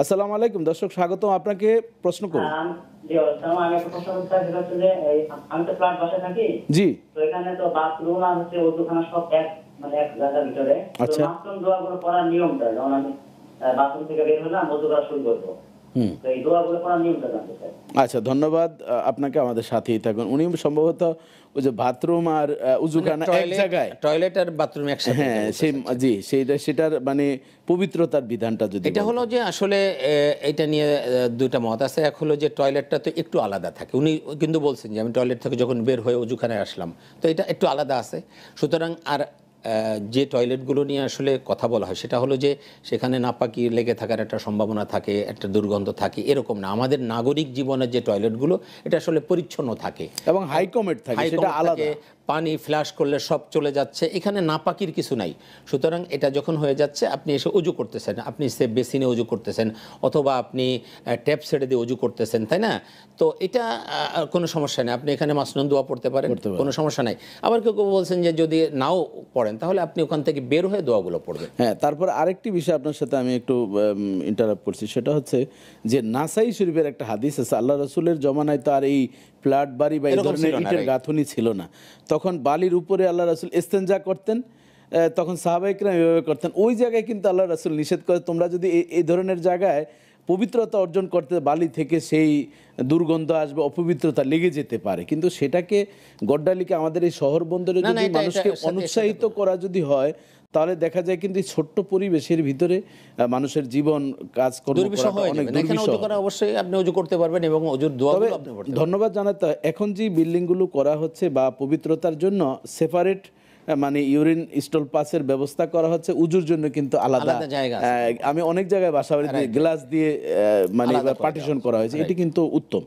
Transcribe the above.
আসসালামু আলাইকুম দর্শক, স্বাগতম আপনাকে। প্রশ্ন করুন। জি, আমি একটা প্রশ্ন করতে চাই, সেটা হচ্ছে যে আমি তো ফ্ল্যাট বাসায় থাকি। জি। তো এখানে তো বাথরুম আর হচ্ছে ওযুখানা সব এক জায়গার ভিতরে। তো আচ্ছা। মাঝখান দোয়াগুলো পড়ার নিয়মটা, যেমন আমি বাথরুম থেকে বের হলাম, ওযু করা শুরু করবো। হুম। তো এই দোয়াগুলো পড়ার নিয়মটা জানতে চাই। আচ্ছা, ধন্যবাদ। আপনাকে আমাদের সাথেই থাকুন। উনি সম্ভবত ওই যে বাথরুম আর উজুখানা এক জায়গায়। টয়লেট আর বাথরুম একসাথে হ্যাঁ, এটা সেই বলতে চাচ্ছেন। জি, সেটার মানে পবিত্রতার বিধানটা যদি এটা হলো বলতেন। যে আসলে এটা নিয়ে দুইটা মত আছে। এক হলো যে টয়লেটটা তো একটু আলাদা থাকে। উনি কিন্তু বলছেন যে আমি টয়লেট থেকে যখন বের হয়ে অজুখানায় আসলাম, তো এটা একটু আলাদা আছে। সুতরাং আর যে টয়লেটগুলো নিয়ে আসলে কথা বলা হয় সেটা হলো যে সেখানে নাপাকি লেগে থাকার একটা সম্ভাবনা থাকে, একটা দুর্গন্ধ থাকে, এরকম না। আমাদের নাগরিক জীবনের যে টয়লেটগুলো এটা আসলে পরিচ্ছন্ন থাকে এবং হাইকমেট থাকে, সেটা হাইকমোড আলাদা। থাকে, পানি ফ্ল্যাশ করলে সব চলে যাচ্ছে, এখানে নাপাকির কিছু নাই। সুতরাং এটা যখন হয়ে যাচ্ছে, আপনি এসে উজু করতেছেন, আপনি সে বেসিনে উজু করতেছেন, অথবা আপনি ট্যাপ ছেড়ে দিয়ে উজু করতেছেন, তাই না? তো এটা কোনো সমস্যা নেই, আপনি এখানে মাসনুন দোয়া পড়তে পারেন, কোনো সমস্যা নাই। আবার কেউ কেউ বলছেন যে যদি নাও পড়েন তাহলে আপনি ওখান থেকে বের হয়ে দোয়াগুলো পড়বেন। হ্যাঁ, তারপর আরেকটি বিষয় আপনার সাথে আমি একটু ইন্টারাপ্ট করছি, সেটা হচ্ছে যে নাসাই শরীফের একটা হাদিস আছে, আল্লাহ রসুলের জমানায় তো আর এই ফ্ল্যাট বাড়ি বা এই এরকম ধরনের ছিল না, ইটের রাইট। গাঁথুনি ছিল না। তখন বালির উপরে আল্লাহ রসুল ইস্তেঞ্জা করতেন। তখন সাহাবাইকরাম এভাবে করতেন। ওই জায়গায় কিন্তু আল্লাহ রসুল নিষেধ করে, তোমরা যদি এই ধরনের জায়গায় পবিত্রতা অর্জন করতে, বালি থেকে সেই দুর্গন্ধ আসবে, অপবিত্রতা লেগে যেতে পারে। কিন্তু সেটাকে গড্ডালিকে আমাদের এই শহর বন্দরে না, না, যদি এটা মানুষকে সাথে অনুৎসাহিত করা যদি হয়, তাহলে দেখা যায় কিন্তু এই ছোট্ট পরিবেশের ভিতরে মানুষের জীবন কাজকর্ম দুর্বিষহ করাটা হয়ে অনেক যাবে। এখানে দুর্বিষহ উজু করা হবে। অবশ্যই আপনি উজু করতে পারবেন এবং উজুর তবে দোয়াগুলো আপনি পড়তে পারবেন। ধন্যবাদ জানাতে হয়, এখন যে বিল্ডিংগুলো করা হচ্ছে বা পবিত্রতার জন্য সেপারেট মানে ইউরিন স্টল পাসের ব্যবস্থা করা হচ্ছে, উজুর জন্য কিন্তু আলাদা আলাদা জায়গা আছে। আমি অনেক জায়গায় বাসা বাড়িতে Right. গ্লাস দিয়ে মানে আলাদা করে পার্টিশন দেওয়া করা আছে। হয়েছে, এটি Right. কিন্তু উত্তম।